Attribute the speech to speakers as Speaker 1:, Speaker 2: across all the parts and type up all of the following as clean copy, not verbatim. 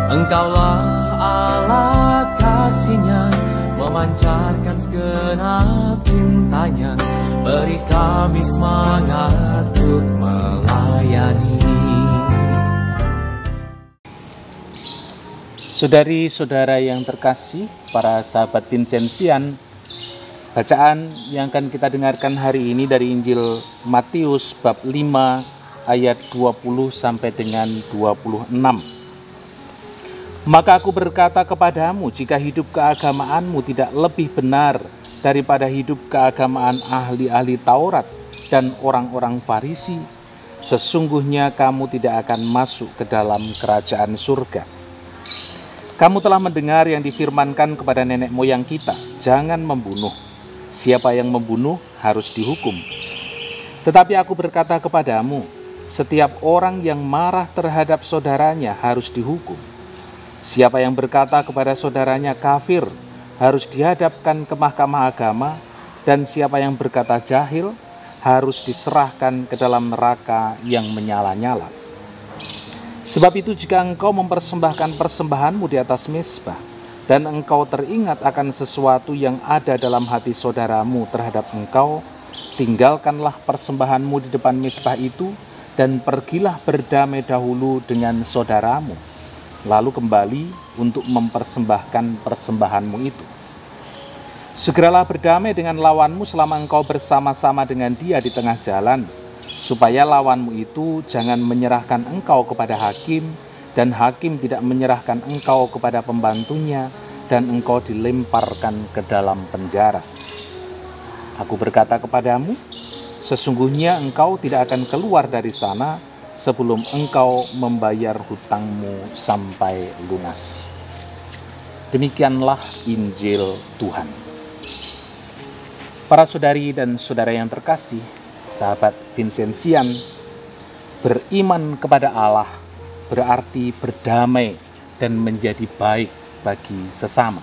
Speaker 1: Engkaulah alat kasih-Nya, memancarkan segenap cintanya, beri kami semangat untuk melayani.
Speaker 2: Saudari-saudara yang terkasih, para sahabat Vincenzian, bacaan yang akan kita dengarkan hari ini dari Injil Matius bab 5 ayat 20 sampai dengan 26. Maka aku berkata kepadamu, jika hidup keagamaanmu tidak lebih benar daripada hidup keagamaan ahli-ahli Taurat dan orang-orang Farisi, sesungguhnya kamu tidak akan masuk ke dalam kerajaan surga. Kamu telah mendengar yang difirmankan kepada nenek moyang kita, jangan membunuh. Siapa yang membunuh harus dihukum. Tetapi aku berkata kepadamu, setiap orang yang marah terhadap saudaranya harus dihukum. Siapa yang berkata kepada saudaranya kafir harus dihadapkan ke mahkamah agama, dan siapa yang berkata jahil harus diserahkan ke dalam neraka yang menyala-nyala. Sebab itu jika engkau mempersembahkan persembahanmu di atas mezbah, dan engkau teringat akan sesuatu yang ada dalam hati saudaramu terhadap engkau, tinggalkanlah persembahanmu di depan mezbah itu, dan pergilah berdamai dahulu dengan saudaramu, lalu kembali untuk mempersembahkan persembahanmu itu. Segeralah berdamai dengan lawanmu selama engkau bersama-sama dengan dia di tengah jalan, supaya lawanmu itu jangan menyerahkan engkau kepada hakim, dan hakim tidak menyerahkan engkau kepada pembantunya, dan engkau dilemparkan ke dalam penjara. Aku berkata kepadamu, sesungguhnya engkau tidak akan keluar dari sana sebelum engkau membayar hutangmu sampai lunas. Demikianlah Injil Tuhan. Para saudari dan saudara yang terkasih, sahabat Vincenzian, beriman kepada Allah berarti berdamai dan menjadi baik bagi sesama.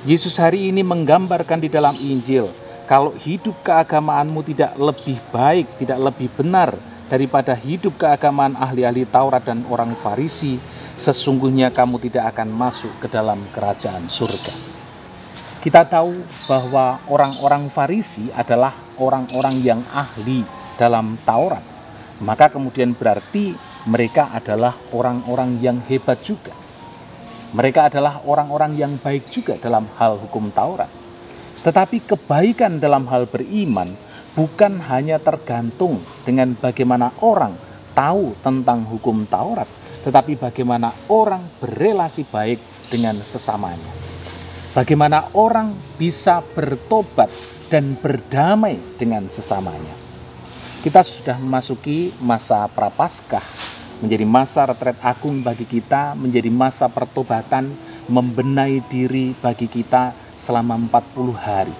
Speaker 2: Yesus hari ini menggambarkan di dalam Injil, kalau hidup keagamaanmu tidak lebih baik, tidak lebih benar daripada hidup keagamaan ahli-ahli Taurat dan orang Farisi, sesungguhnya kamu tidak akan masuk ke dalam kerajaan surga. Kita tahu bahwa orang-orang Farisi adalah orang-orang yang ahli dalam Taurat. Maka kemudian berarti mereka adalah orang-orang yang hebat juga. Mereka adalah orang-orang yang baik juga dalam hal hukum Taurat. Tetapi kebaikan dalam hal beriman bukan hanya tergantung dengan bagaimana orang tahu tentang hukum Taurat, tetapi bagaimana orang berelasi baik dengan sesamanya. Bagaimana orang bisa bertobat dan berdamai dengan sesamanya. Kita sudah memasuki masa Prapaskah, menjadi masa retret agung bagi kita, menjadi masa pertobatan, membenahi diri bagi kita selama 40 hari.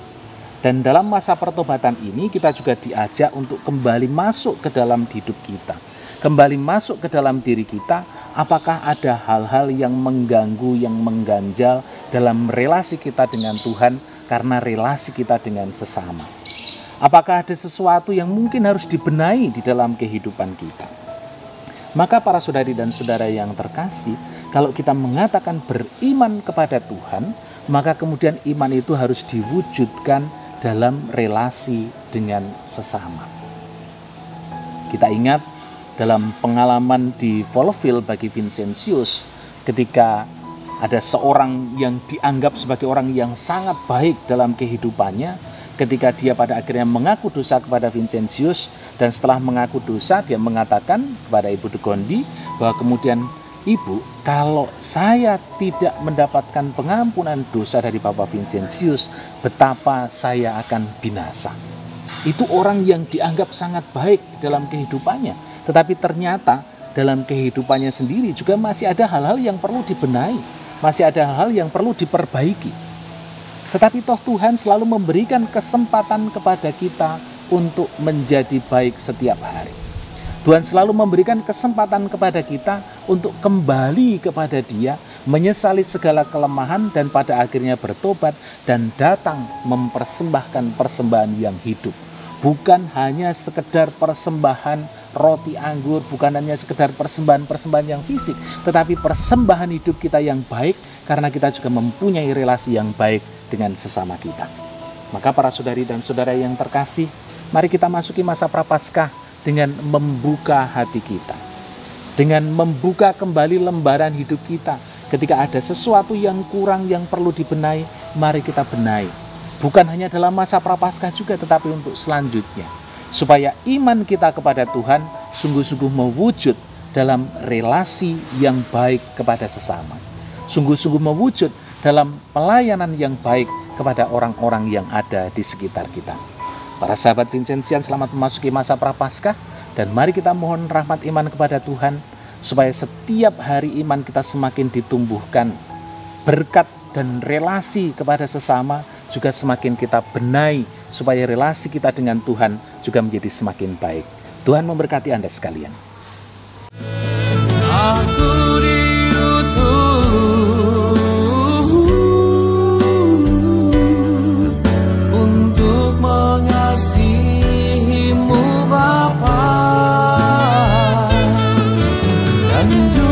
Speaker 2: Dan dalam masa pertobatan ini kita juga diajak untuk kembali masuk ke dalam hidup kita. Kembali masuk ke dalam diri kita, apakah ada hal-hal yang mengganggu, yang mengganjal dalam relasi kita dengan Tuhan karena relasi kita dengan sesama. Apakah ada sesuatu yang mungkin harus dibenahi di dalam kehidupan kita? Maka para saudari dan saudara yang terkasih, kalau kita mengatakan beriman kepada Tuhan, maka kemudian iman itu harus diwujudkan dalam relasi dengan sesama. Kita ingat dalam pengalaman di Wolfville bagi Vincentius, ketika ada seorang yang dianggap sebagai orang yang sangat baik dalam kehidupannya, ketika dia pada akhirnya mengaku dosa kepada Vincentius, dan setelah mengaku dosa dia mengatakan kepada Ibu de Gondi bahwa kemudian, Ibu, kalau saya tidak mendapatkan pengampunan dosa dari Bapak Vincentius, betapa saya akan binasa. Itu orang yang dianggap sangat baik di dalam kehidupannya, tetapi ternyata dalam kehidupannya sendiri juga masih ada hal-hal yang perlu dibenahi, masih ada hal-hal yang perlu diperbaiki. Tetapi toh Tuhan selalu memberikan kesempatan kepada kita untuk menjadi baik setiap hari. Tuhan selalu memberikan kesempatan kepada kita untuk kembali kepada Dia, menyesali segala kelemahan dan pada akhirnya bertobat dan datang mempersembahkan persembahan yang hidup. Bukan hanya sekedar persembahan roti anggur, bukan hanya sekedar persembahan-persembahan yang fisik, tetapi persembahan hidup kita yang baik, karena kita juga mempunyai relasi yang baik dengan sesama kita. Maka para saudari dan saudara yang terkasih, mari kita masuki masa Prapaskah dengan membuka hati kita, dengan membuka kembali lembaran hidup kita. Ketika ada sesuatu yang kurang yang perlu dibenahi, mari kita benahi. Bukan hanya dalam masa Prapaskah juga, tetapi untuk selanjutnya. Supaya iman kita kepada Tuhan sungguh-sungguh mewujud dalam relasi yang baik kepada sesama. Sungguh-sungguh mewujud dalam pelayanan yang baik kepada orang-orang yang ada di sekitar kita. Para sahabat Vincentian, selamat memasuki masa Prapaskah, dan mari kita mohon rahmat iman kepada Tuhan, supaya setiap hari iman kita semakin ditumbuhkan, berkat dan relasi kepada sesama juga semakin kita benahi, supaya relasi kita dengan Tuhan juga menjadi semakin baik. Tuhan memberkati Anda sekalian.
Speaker 1: Aku diutus untuk mengasihimu Bapa, dan juga